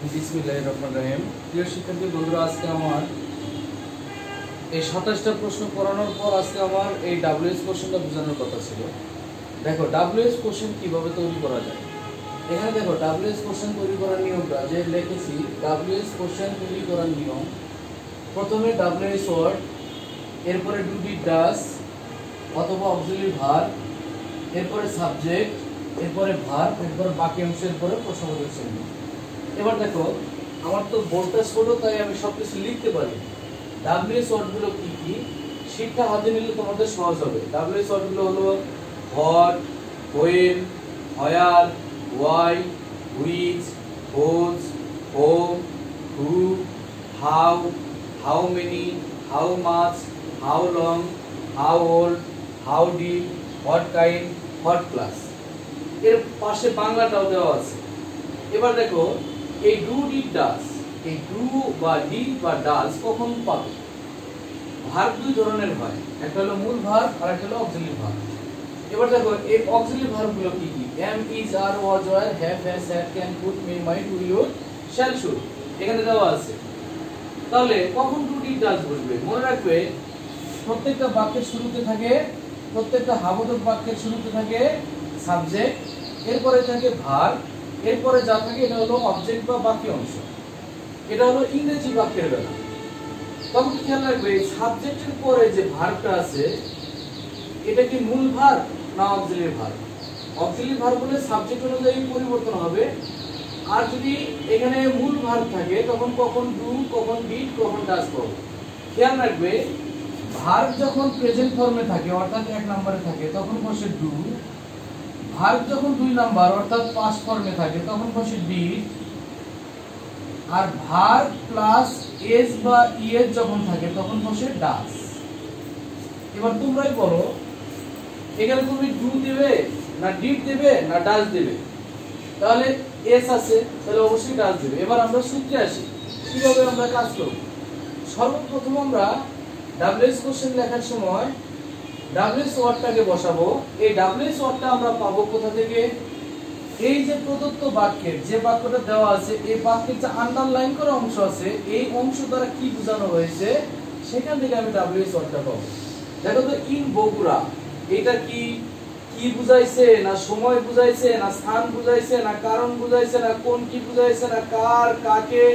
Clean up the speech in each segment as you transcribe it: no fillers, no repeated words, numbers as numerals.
বিসমিল্লাহির রহমানির রহিম। প্রিয় শিক্ষার্থী বন্ধুরা, আজকে আমার এই 27টা প্রশ্ন পড়ানোর পর আজকে আমার এই ডাব্লিউএস কোশ্চেনটা বোঝানোর কথা ছিল। দেখো ডাব্লিউএস কোশ্চেন কিভাবে তৈরি করা যায়। এখানে দেখো ডাব্লিউএস কোশ্চেন তৈরি করার নিয়মটা যে লিখেছি। ডাব্লিউএস কোশ্চেন তৈরি করার নিয়ম, প্রথমে ডাব্লিউএস ওয়ার্ড, এরপরে ডু ডিড ডাজ অথবা অক্সিলারি ভার্ব, এরপরে সাবজেক্ট, এরপরে ভার্ব, এরপরে বাকি অংশের পরে প্রশ্নবোধক চিহ্ন। এবার দেখো আমার তো বোর্ডটা ছোট, তাই আমি সবকিছু লিখতে পারি। ডাব্লিউএস ওয়ার্ডগুলো কি কি শিক্ষা হাতে নিলে তোমাদের সহজ হবে। ডাব্লিউএস ওয়ার্ডগুলো হলো what, when, where, why, which, whose, whom, who, how, how many, how much, how long, how old, how deep, what kind, what class. এর পাশে বাংলাটাও দেওয়া আছে। এবার দেখো এই ডু ডিড ডাজ, এই ডু বা ডিড বা ডাজ কখন পাবে? ভার্ব দুই ধরনের হয়, একটা হলো মূল ভার্ব আর একটা হলো অক্সিলারি ভার্ব। এবার দেখো এই অক্সিলারি ভার্বগুলো কি কি? Am, is, are, was, were, have, has, had, can, could, may, might, will, shall, should এখানে দেওয়া আছে। তাহলে কখন ডু ডিড ডাজ বসবে? মনে রাখবে প্রত্যেকটা বাক্যের শুরুতে থাকে, প্রত্যেকটা হাবোধক বাক্যের শুরুতে থাকে সাবজেক্ট, এরপরে থাকে ভার্ব, এরপরে যা থাকে এটা হলো অবজেক্ট বা বাকি অংশ। এটা হলো ইংরেজি বাক্যের বেলা। তখন খেয়াল রাখবে সাবজেক্টের পরে যে ভার্বটা আছে এটা কি মূল ভার্ব না অক্সিলারি ভার্ব? অক্সিলারি ভার্ব হলে সাবজেক্ট অনুযায়ী পরিবর্তন হবে। আর যদি এখানে মূল ভার্ব থাকে তখন কখন ডু, কখন ডিড, কখন ডাজ পাবো। খেয়াল রাখবে ভার্ব যখন প্রেজেন্ট ফর্মে থাকে অর্থাৎ 1 নম্বরে থাকে তখন বসে ডু। ভার্ব যখন 2 নাম্বার অর্থাৎ পাস্ট ফর্মে থাকে তখন বসে ডিড। আর ভার্ব প্লাস এস বা ইএস যখন থাকে তখন বসে ডাজ। এবার তোমরাই বলো এখানে তুমি ডু দেবে না ডিড দেবে না ডাজ দেবে? তাহলে এস আছে, তাহলে অবশ্যই ডাজ দেবে। এবার আমরা সূত্রে আসি, কিভাবে আমরা কাজ করব। সর্বপ্রথম আমরা ডাব্লিউএস কোশ্চেন লেখার সময় ডাব্লিউএস ওয়ার্ডটাকে বসাবো। এই ডাব্লিউএস ওয়ার্ডটা আমরা পাবো কোথা থেকে? এই যে প্রদত্ত বাক্যের যে বাক্যটা দেওয়া আছে এই বাক্যের যে আন্ডারলাইন করা অংশ আছে এই অংশ দ্বারা কি বোঝানো হয়েছে সেখান থেকে আমি ডাব্লিউএস ওয়ার্ডটা পাবো। দেখো তো ইন বগুড়া এটা কি কি বুঝাইছে? না সময় বুঝাইছে, না স্থান বুঝাইছে, না কারণ বুঝাইছে, না কোন কি বুঝাইছে, না কার, কাকে,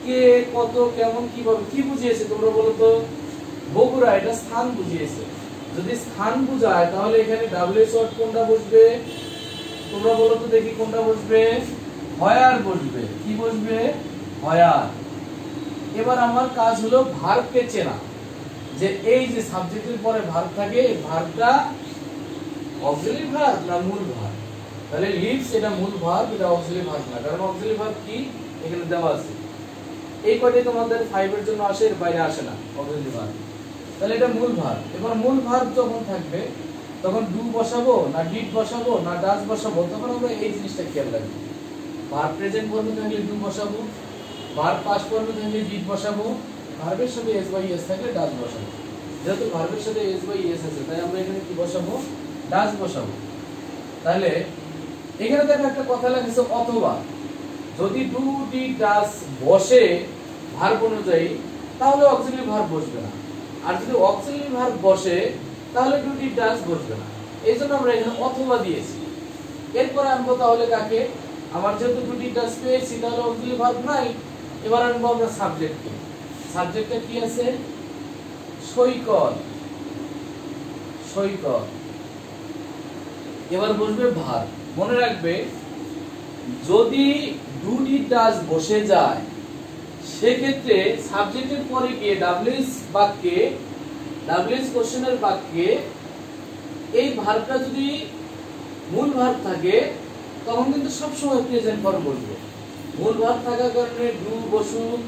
কে, কত, কেমন, কিভাবে কি বুঝিয়েছে? তোমরা বলো তো। বগুড়া এটা স্থান বুঝিয়েছে। যদি স্থান বুঝায় তাহলে এখানে ডাব্লিউএস ওয়ার্ড কোনটা বসবে? তোমরা বলো তো দেখি কোনটা বসবে? হোয়ার বসবে। কি বসবে? হোয়ার। এবার আমার কাজ হলো ভার্বকে চেনা, যে এই যে সাবজেক্টের পরে ভার্ব থাকে এই ভার্বটা অক্সিলারি ভার্ব না মূল ভার্ব। তাহলে লিভস এটা মূল ভার্ব, এটা অক্সিলারি ভার্ব না, কারণ অক্সিলারি ভার্ব কি এখানে দেওয়া আছে। এই কয়টাই তোমাদের 5 এর জন্য আসে, এর বাইরে আসে না অক্সিলারি ভার্ব। তাহলে এটা মূল ভার্ব। এবার মূল ভার্ব যখন থাকবে তখন ডু বসাবো না ডিড বসাবো না ডাজ বসাবো, তখন আমরা এই জিনিসটা খেয়াল রাখবো। ভার্ব প্রেজেন্ট ফর্মে থাকলে ডু বসাবো, ভার্ব পাস্ট ফর্মে থাকলে ডিড বসাবো, ভার্বের সাথে এস বাই এস থাকলে ডাজ বসাবো। যেহেতু ভার্বের সাথে এস বাই এস আছে তাই আমরা এখানে কি বসাবো? ডাজ বসাবো। তাহলে এখানে দেখো একটা কথা লেখা অথবা। যদি ডু ডিড ডাজ বসে ভার্ব অনুযায়ী তাহলে অক্সিলারি ভার্ব বসবে না, আর যদি অক্সিলারি ভার্ব বসে তাহলে ডু ডিড ডাজ বসবে না। এইজন্য আমরা এখানে অথবা দিয়েছি। এরপর আনবো তাহলে কাকে? আমার যেহেতু ডু ডিড ডাজ পেয়েছি তাহলে অক্সিলারি ভার্ব নাই। এবার আনবো আমরা সাবজেক্টকে। সাবজেক্টটা কি আছে? সৈকত, সৈকত। এবার বসবে ভার্ব। মনে রাখবে যদি ডু ডিড ডাজ বসে যায় সেক্ষেত্রে সাবজেক্টের পরে গিয়ে ডাব্লিউএস বাক্যে, ডাব্লিউএস কোশ্চেনের বাক্যে এই ভার্বটা যদি মূল ভার্ব থাকে তখন কিন্তু সব সময় প্রেজেন্ট ফর্ম বসবে। মূল ভার্ব থাকার কারণে ডু বসুক,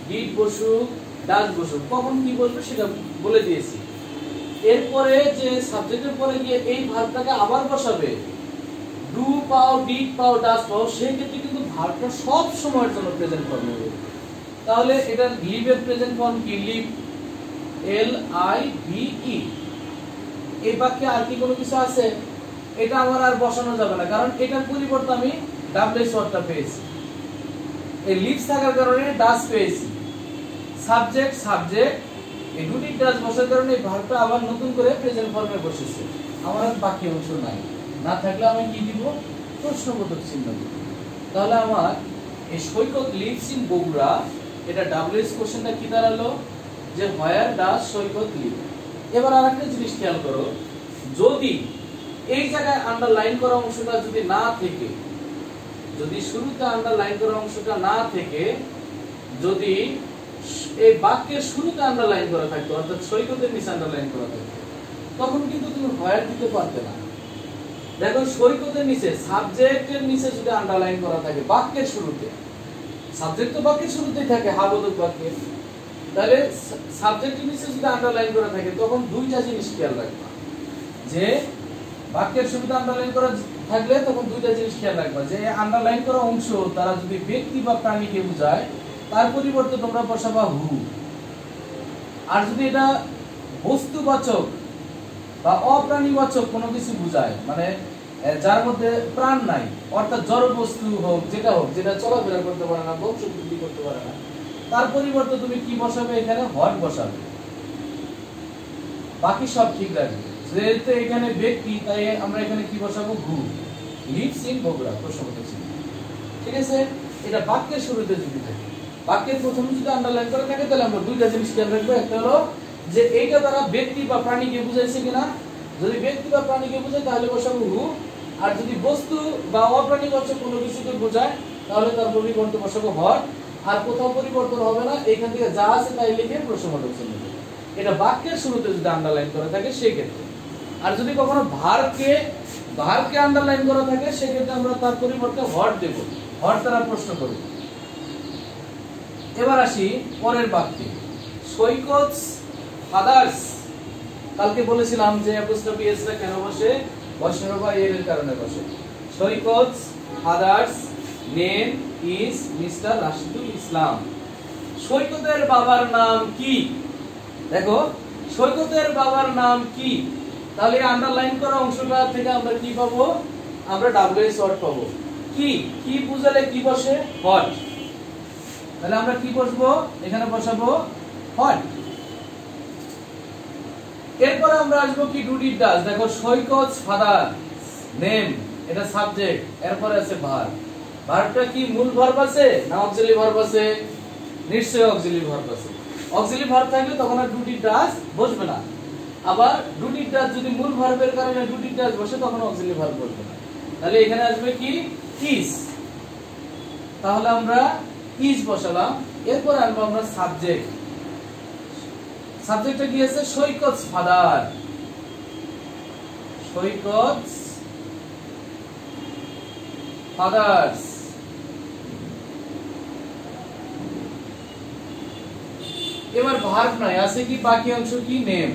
ডিড বসুক, ডাজ বসুক, কখন কি বসবে সেটা বলে দিয়েছি। এরপরে যে সাবজেক্টের পরে গিয়ে এই ভার্বটাকে আবার বসাবে, ডু পাও, ডিড পাও, ডাজ পাও, সেই ক্ষেত্রে কিন্তু ভার্বটা সব সময়ের জন্য প্রেজেন্ট ফর্ম হবে। তাহলে এটা লিভের প্রেজেন্ট ফর্ম কি? Live, L I V E. এই বাক্যে আর কি কোনো কিছু আছে? এটা আমার আর বসানো যাবে না, কারণ এটার পরিবর্তে আমি ডাব্লিউএস ওয়ার্ডটা পেয়েছি। এই লিপস থাকার কারণে ডাস পেয়েছি, সাবজেক্ট সাবজেক্ট এই দুটি ডাস বসার কারণে এই ভার্বটা আবার নতুন করে প্রেজেন্ট ফর্মে বসেছে। আমার আর বাকি অংশ নাই, না থাকলে আমি কি দিব, প্রশ্নবোধক চিহ্ন দিব। তাহলে আমার এই সৈকত লিভস ইন বগুড়া, এটা ডাব্লিউএস কোশ্চেনটা কি দাঁড়ালো, যে হোয়ার ডাস সৈকত লিভ। এবার আরেকটা জিনিস খেয়াল করো, যদি এই জায়গায় আন্ডারলাইন করা অংশটা যদি না থেকে, যদি শুরুতে আন্ডারলাইন করা অংশটা না থেকে যদি এই বাক্যের শুরুতে আন্ডারলাইন করা থাকতো, অর্থাৎ সৈকতের নিচে আন্ডারলাইন করা থাকতো, তখন কিন্তু তুমি হোয়ার দিতে পারতে না। দেখো সৈকতের নিচে সাবজেক্টের নিচে যদি আন্ডারলাইন করা থাকে বাক্যের শুরুতে, সাবজেক্ট তো বাক্যের শুরুতেই থাকে হাবোধক বাক্যে, তাহলে সাবজেক্টের নিচে যদি আন্ডারলাইন করা থাকে তখন দুইটা জিনিস খেয়াল রাখবা, যে বাক্যের শুরুতে আন্ডারলাইন করা থাকলে তখন দুইটা জিনিস খেয়াল রাখবা, যে আন্ডারলাইন করা অংশ তারা যদি ব্যক্তি বা প্রাণীকে বোঝায় তার পরিবর্তে তোমরা বসাবা হু। আর যদি এটা বস্তুবাচক বা অপ্রাণীবাচক কোনো কিছু বোঝায়, মানে যার মধ্যে প্রাণ নাই, অর্থাৎ জড় বস্তু হোক যেটা হোক, যেটা চলাফেরা করতে পারে না, বংশ বৃদ্ধি করতে পারে না, তার পরিবর্তে তুমি কি বসাবে, এখানে হট বসাবে, বাকি সব ঠিক রাখবে। যেহেতু এখানে ব্যক্তি, তাই আমরা এখানে কি বসাবো, হু লিভস ইন বগুড়া, প্রশ্নবোধক চিহ্ন। ঠিক আছে, এটা বাক্যের শুরুতে যদি থাকে, বাক্যের প্রথমে যদি আন্ডারলাইন করে থাকে তাহলে আমরা দুইটা জিনিস খেয়াল রাখবো। একটা হলো যে এইটা দ্বারা ব্যক্তি বা প্রাণীকে বুঝাইছে কিনা, যদি ব্যক্তি বা প্রাণীকে বোঝায় তাহলে বসাবো হু, আর যদি বস্তু বা অপ্রাণীবাচক কোনো কিছুকে বোঝায় তাহলে তার পরিবর্তে বসাবো হট। আর কোথাও পরিবর্তন হবে না, এখান থেকে যা আছে তাই লিখে প্রশ্নবোধক চিহ্ন দেব। এটা বাক্যের শুরুতে যদি আন্ডারলাইন করা থাকে সেই ক্ষেত্রে। আর যদি কখনো ভার্বকে আন্ডারলাইন করা থাকে সেক্ষেত্রে আমরা তার পরিবর্তে হট দেব, হট দ্বারা প্রশ্ন করব। এবার আসি পরের বাক্যে, সৈকত ফাদার্স। কালকে বলেছিলাম যে অ্যাপোস্ট্রফি এস টা কেন বসে, বসে বা এর কারণে বসে। Saikat father's name is mister Rashidul Islam. সৈকতের বাবার নাম কি? দেখো সৈকতের বাবার নাম কি, তাহলে আন্ডারলাইন করা অংশটা থেকে আমরা কি পাবো, আমরা ডাব্লিউএস ওয়ার্ড পাবো। কি কি বুঝালে কি বসে, হট। তাহলে আমরা কি বসবো, এখানে বসাবো হট। এরপরে আমরা আসবো কি, ডু ডিড ডাজ। দেখো সৈকত ফাদার নেম, এটা সাবজেক্ট, এরপরে আছে ভার্ব। ভার্বটা কি মূল ভার্ব আছে না অক্সিলারি ভার্ব আছে? নিশ্চয়ই অক্সিলারি ভার্ব আছে। অক্সিলারি ভার্ব থাকলে তখন আর ডু ডিড ডাজ বসবে না। আবার ডু ডিড ডাজ যদি মূল ভার্বের কারণে ডু ডিড ডাজ বসে তখন অক্সিলারি ভার্ব বসবে না। তাহলে এখানে আসবে কি, ইজ। তাহলে আমরা ইজ বসালাম। এরপর আনবো আমরা সাবজেক্ট। সাবজেক্টটা কি আছে, সৈকত ফাদার। সৈকত ফাদার্স। এবার ভার্ব নাই, আছে কি বাকি অংশ কি, নেম।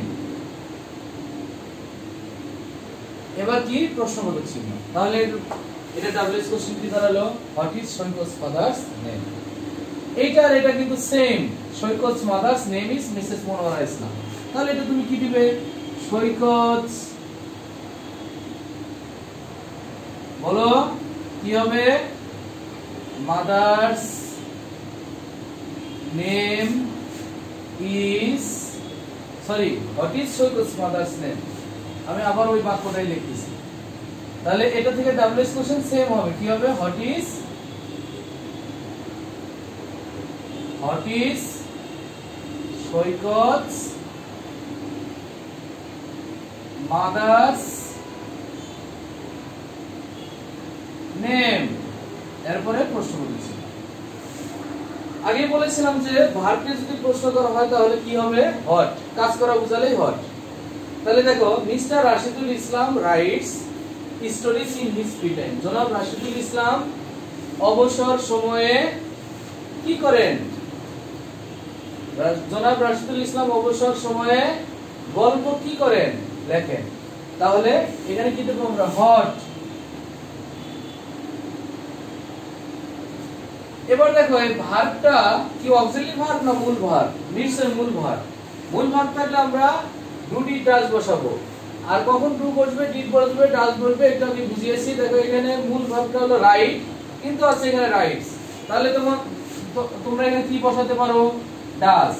এবার কি, প্রশ্নবোধক চিহ্ন। তাহলে এটা ডাব্লিউএস কোশ্চেন কি দাঁড়ালো, what is Saikat father's name. এইটা আর এটা কিন্তু same, Saikat mother's name is Mrs Monowara Islam. তাহলে এটা তুমি কি দিবে, সৈকত, বলো কি হবে, mother's name is, sorry what is Saikat mother's name. আমি আবার ওই বাক্যটাই লিখতেছি। তাহলে এটা থেকে ডাব্লিউএস কোশ্চেন সেম হবে, কি হবে, what is Saikat mother's name, এরপরে প্রশ্ন বলেছি। আগে বলেছিলাম যে ভার্বকে যদি প্রশ্ন করা হয় তাহলে কি হবে, হট। কাজ করা বুঝালেই হট। তাহলে দেখো, mister Rashidul Islam rights stories in his free time. জনাব রাশিদুল ইসলাম অবসর সময়ে কি করেন, জনাব রাশিদুল ইসলাম অবসর সময়ে গল্প কি করেন, লেখেন। তাহলে এখানে কি দেবো আমরা, হট। এবার দেখো এই ভার্বটা কি অক্সিলারি ভার্ব না মূল ভার্ব, নিশ্চয়ই মূল ভার্ব। মূল ভার্ব থাকলে আমরা ডু ডিড ডাজ বসাবো। আর কখন ডু বসবে, ডিড বসবে, ডাজ বসবে, এটা আমি বুঝিয়েছি। দেখো এখানে মূল ভার্বটা হলো রাইট, কিন্তু আছে এখানে রাইটস। তাহলে তোমার তোমরা এখানে কি বসাতে পারো, does,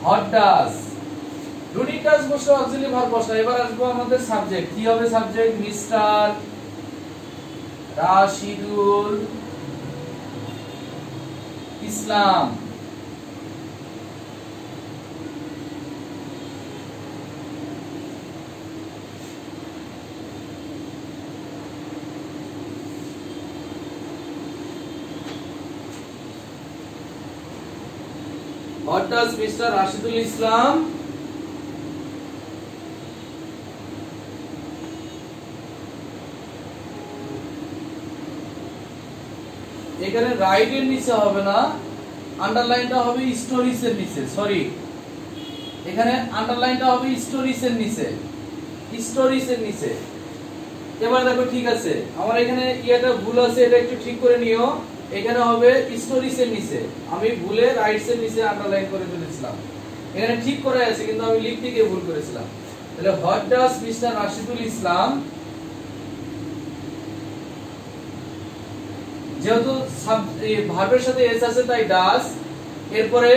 what does. Do did does বসে অক্সিলারি ভার্ব বসা। এবার আসবো আমাদের সাবজেক্ট, কি হবে subject, mister Rashidul Islam. What does Mr. Rashidul Islam এখানে রাইট এর নিচে হবে না, আন্ডারলাইনটা হবে স্টোরিজ এর নিচে, সরি এখানে আন্ডারলাইনটা হবে স্টোরিজ এর নিচে, স্টোরিজ এর নিচে। এবার দেখো ঠিক আছে, আমার এখানে ইয়েটা ভুল আছে, এটা একটু ঠিক করে নিও। এখানে হবে স্টোরিজ এর নিচে, আমি ভুলে রাইটস এর নিচে আন্ডারলাইন করে ফেলেছিলাম। এখানে ঠিক করে আছে কিন্তু আমি লিখতে গিয়ে ভুল করেছিলাম। তাহলে হোয়াট ডাজ মিস্টার রাশিদুল ইসলাম, যেহেতু ভার্বের সাথে এস আছে তাই ডাজ, এরপরে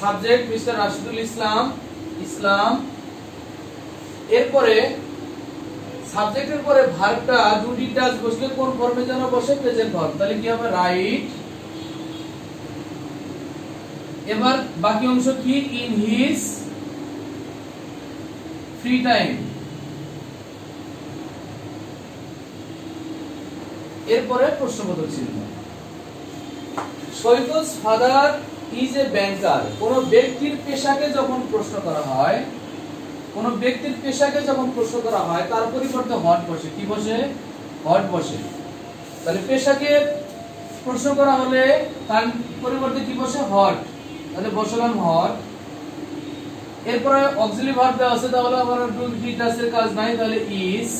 সাবজেক্ট মিস্টার রাশিদুল ইসলাম, ইসলাম, এরপরে সাবজেক্টের পরে ভার্বটা ডু ডিড ডাজ বসলে কোন ফর্মে যেন বসে, প্রেজেন্ট ফর্ম। তাহলে কি হবে, রাইট। এবার বাকি অংশ কি, ইন হিজ ফ্রি টাইম। এরপরে প্রশ্নবোধক চিহ্ন। সৈকত's ফাদার ইজ এ ব্যাংকার। কোন ব্যক্তির পেশাকে যখন প্রশ্ন করা হয়, কোন ব্যক্তির পেশাকে যখন প্রশ্ন করা হয় তার পরিবর্তে হট বসে, কি বসে, হট বসে। তাহলে পেশাকে প্রশ্ন করা হলে তার পরিবর্তে কি বসে, হট। তাহলে বসালাম হট। এরপরে অক্সিলারি ভার্ব দেওয়া আছে, তাহলে আমার ডু ডিড ডাজ এর কাজ নাই, তাহলে ইজ।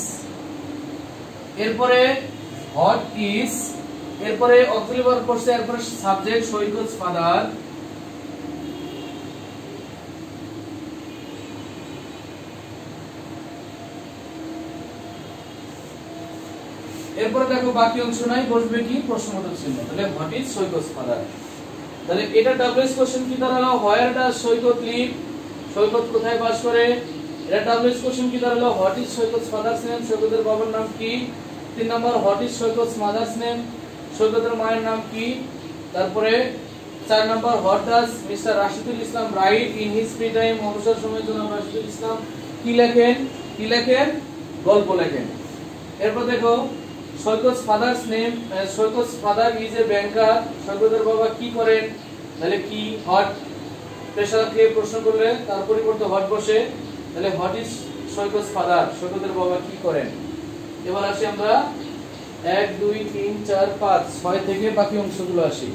এরপরে হট ইজ, এরপরে অক্সিলারি ভার্ব বসে, এরপরে সাবজেক্ট সৈকত's ফাদার। এরপরে দেখো বাকি অংশ নাই, বসবে কি, প্রশ্নবোধক চিহ্ন। তাহলে হোয়াট ইজ সৈকত's ফাদার। তাহলে এটা ডাব্লিউএস কোশ্চেন কি দাঁড়ালো, হোয়ার ডাজ সৈকত লিভ, সৈকত কোথায় বাস করে। এটা ডাব্লিউএস কোশ্চেন কি দাঁড়ালো, what is Saikat's father's name, সৈকতের বাবার নাম কি। 3 number what is Saikat's mother's name, সৈকতের মায়ের নাম কি। তারপরে 4 number what does mister Rashidul Islam write in his free time, অবসর সময়ের জন্য রাশিদুল ইসলাম কি লেখেন, কি লেখেন, গল্প লেখেন। এরপর দেখো Saikat's father's name, Saikat's father is a banker, সৈকতের বাবা কি করেন, তাহলে কি, হট। পেশাকে প্রশ্ন করলে তার পরিবর্তে হট বসে, তাহলে হোয়াট ইজ সৈকত's ফাদার, সৈকতের বাবা কি করেন। এবার আসি আমরা 1 2 3 4 5 6 থেকে বাকি অংশগুলো আসি।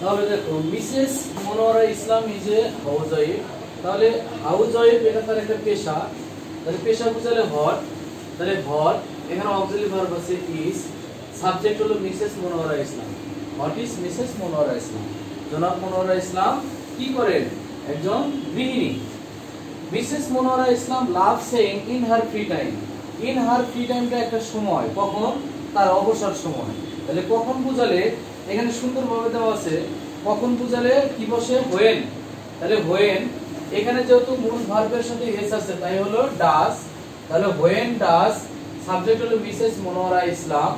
তাহলে দেখো Mrs Monowara Islam is a housewife. তাহলে হাউস ওয়াইফ এটা তার একটা পেশা, তাহলে পেশা বুঝালে হট, তাহলে হট। এখানে অক্সিলারি ভার্ব আছে ইজ, সাবজেক্ট হলো Mrs Monowara Islam. What is Mrs Monowara Islam, জনাব মনোয়ারা ইসলাম কি করেন, একজন গৃহিণী। Mrs Monowara Islam love sewing in her free time. In her free টাইমটা একটা সময়, কখন, তার অবসর সময়। তাহলে কখন বুঝালে এখানে সুন্দরভাবে দেওয়া আছে, কখন বুঝালে কি বসে, হোয়েন। তাহলে হোয়েন, এখানে যেহেতু মূল ভার্বের সাথে এস আছে তাই হলো ডাজ। তাহলে হোয়েন ডাজ, সাবজেক্ট হলো মিসেস মনোয়ারা ইসলাম।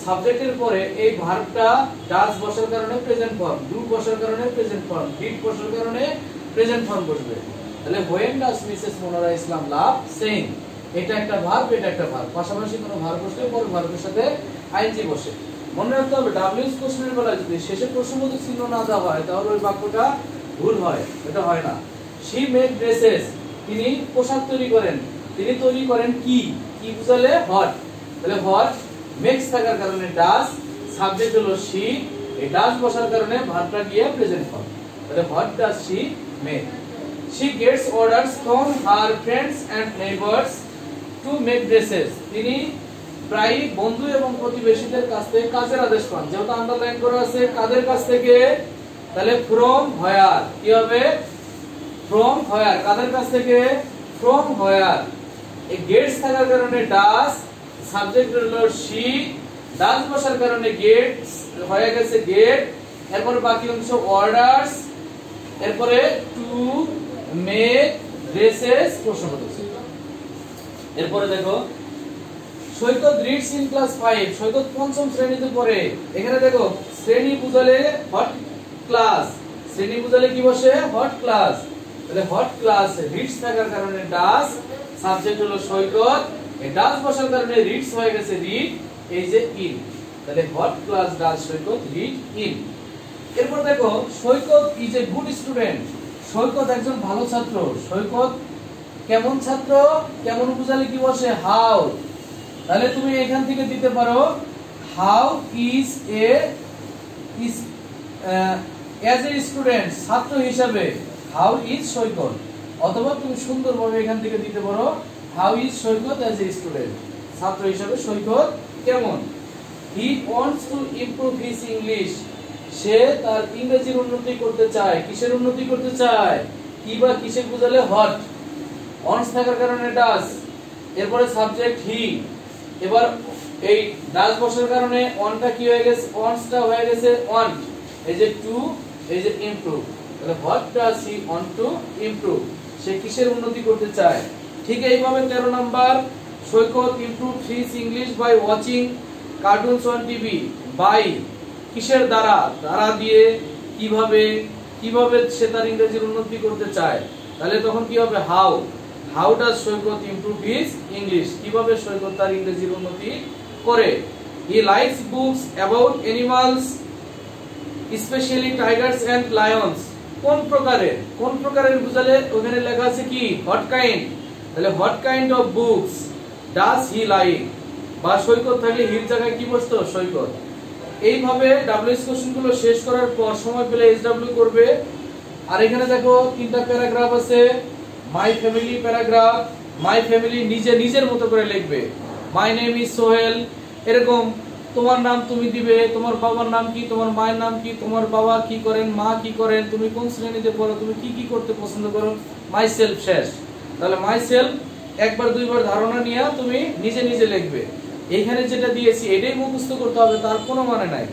সাবজেক্টের পরে এই ভার্বটা ডাজ বসার কারণে প্রেজেন্ট ফর্ম, ডু বসার কারণে প্রেজেন্ট ফর্ম, ডিড বসার কারণে প্রেজেন্ট ফর্ম বসবে। তাহলে when does Mrs Monowara Islam love saying, এটা একটা ভার্ব, এটা একটা ভার্ব, পাশাপাশি কোনো ভার্ব বসলে পরে ভার্বের সাথে আইএনজি বসে। মনে রাখতে হবে ডাব্লিউএস কোশ্চেনের বেলায় যদি শেষে প্রশ্নবোধক চিহ্ন না দেওয়া হয় তাহলে ওই বাক্যটা ভুল হয়, এটা হয় না। শি মেক ড্রেসেস, তিনি পোশাক তৈরি করেন, তিনি তৈরি করেন কি, কি বুঝালে হট। তাহলে হট মেক্স থাকার কারণে ডাজ, সাবজেক্ট হলো শি, এই ডাজ বসার কারণে ভার্বটা গিয়ে প্রেজেন্ট ফর্ম। তাহলে what does she make. She gets orders from her friends and neighbours to make dresses, তিনি প্রায় বন্ধু এবং প্রতিবেশীদের কাছ থেকে কাজের আদেশ পান। যেহেতু আন্ডারলাইন করা আছে কাদের কাছ থেকে, তাহলে ফ্রম হোয়ার, কি হবে, ফ্রম হোয়ার, কাদের কাছ থেকে, ফ্রম হোয়ার, এই গেটস থাকার কারণে ডাস, সাবজেক্ট হলো শি, ডাস বসার কারণে গেটস হয়ে গেছে গেট, এরপর বাকি অংশ অর্ডারস, এরপরে টু মেক ড্রেসেস প্রশ্নবোধক চিহ্ন। এরপরে দেখো সৈকত রিডস ইন ক্লাস 5, সৈকত পঞ্চম শ্রেণীতে পড়ে। এখানে দেখো শ্রেণী বুঝালে হট ক্লাস, শ্রেণী বুঝালে কি বসে হট ক্লাস, তাহলে হট ক্লাস রিডস থাকার কারণে ডাস, সাবজেক্ট হলো সৈকত, এই ডাস বসার কারণে রিডস হয়ে গেছে রিড, এই যে ইন, তাহলে hot class does Saikat read in. এরপর দেখো সৈকত ইজ এ গুড স্টুডেন্ট, সৈকত একজন ভালো ছাত্র। সৈকত কেমন ছাত্র, কেমন বুঝালে কি বসে হাউ, তাহলে তুমি এখান থেকে দিতে পারো how is a as a student, ছাত্র হিসাবে হাউ ইজ সৈকত, অথবা তুমি সুন্দরভাবে এখান থেকে দিতে পারো how is Saikat as a student, ছাত্র হিসাবে সৈকত কেমন। He wants to improve his English, সে তার ইংরেজির উন্নতি করতে চায়। কিসের উন্নতি করতে চায়, কি বা কিসের বুঝালে হট, ওয়ান্টস থাকার কারণে ডাস, এরপরে সাবজেক্ট হি, এবার এই ডাস বসার কারণে অনটা কি হয়ে গেছে, ওয়ান্টসটা হয়ে গেছে ওয়ান্ট, এই যে টু, এই যে ইমপ্রুভ, তাহলে what does he want to improve, সে কিসের উন্নতি করতে চায়। ঠিক এইভাবে 13 number Saikat improve his English by watching cartoons on TV, by কিসের দ্বারা, দ্বারা দিয়ে কিভাবে, কিভাবে সে তার ইংরেজির উন্নতি করতে চায়, তাহলে তখন কি হবে how, how does Saikat improve his English, কিভাবে সৈকত তার ইংরেজির উন্নতি করে। He likes books about animals specially tigers and lions, কোন প্রকারের, কোন প্রকারের বুঝালে ওখানে লেখা আছে কি হোয়াট কাইন্ড, তাহলে what kind of books does he like, বা সৈকত থাকলে হির জায়গায় কি বসতো সৈকত। এইভাবে ডাব্লিউএস কোশ্চেন গুলো শেষ করার পর সময় পেলে এসডব্লিউ করবে। আর এখানে দেখো তিনটা প্যারাগ্রাফ আছে, my family paragraph, my family নিজে নিজের মতো করে লিখবে, মাই নেম ইজ সোহেল, এরকম তোমার নাম তুমি দিবে, তোমার বাবার নাম কি, তোমার মায়ের নাম কি, তোমার বাবা কি করেন, মা কি করেন, তুমি কোন শ্রেণীতে পড়ো, তুমি কি কি করতে পছন্দ করো, মাই সেলফ শেষ। তাহলে মাই সেলফ একবার দুইবার ধারণা নিয়ে তুমি নিজে নিজে লিখবে। এইখানে যেটা দিয়েছি এটাই মুখস্থ করতে হবে, তার কোনো মানে নাই।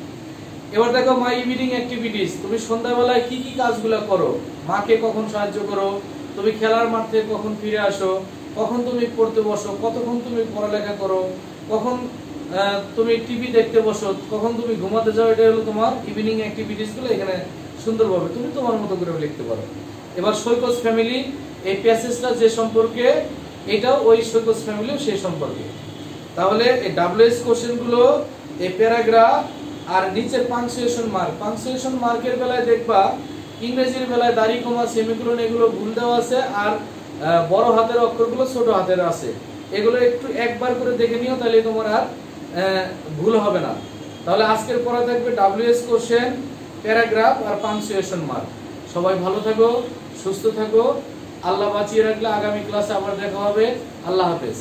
এবার দেখো মাই ইভিনিং অ্যাক্টিভিটিস, তুমি সন্ধ্যাবেলায় কি কি কাজগুলো করো, মাকে কখন সাহায্য করো, তুমি খেলার মাঠ থেকে কখন ফিরে আসো, কখন তুমি পড়তে বসো, কতক্ষণ তুমি পড়ালেখা করো, কখন তুমি টিভি দেখতে বসো, কখন তুমি ঘুমাতে যাও, এটা হলো তোমার ইভিনিং অ্যাক্টিভিটিস গুলো এখানে সুন্দরভাবে তুমি তোমার মতো করে লিখতে পারো। এবার সৈকত ফ্যামিলি, এই প্যাসেজটা যে সম্পর্কে এটাও ওই সৈকত ফ্যামিলিও সেই সম্পর্কে। তাহলে এই ডাব্লিউএস কোশ্চেন গুলো এই প্যারাগ্রাফ আর নিচের পাংচুয়েশন মার্ক, পাংচুয়েশন মার্কের বেলায় দেখবা ইংরেজির বেলায় দাড়ি কমা সেমিকোলন এগুলো ভুল দেওয়া আছে, আর বড় হাতের অক্ষরগুলো ছোট হাতের আছে, এগুলো একটু একবার করে দেখে নিও, তাহলে তোমার আর ভুল হবে না। তাহলে আজকের পড়া থাকবে ডাব্লিউএস কোশ্চেন, প্যারাগ্রাফ আর পাংচুয়েশন মার্ক। সবাই ভালো থাকো, সুস্থ থাকো, আল্লাহ বাঁচিয়ে রাখলে আগামী ক্লাসে আবার দেখা হবে। আল্লাহ হাফেজ।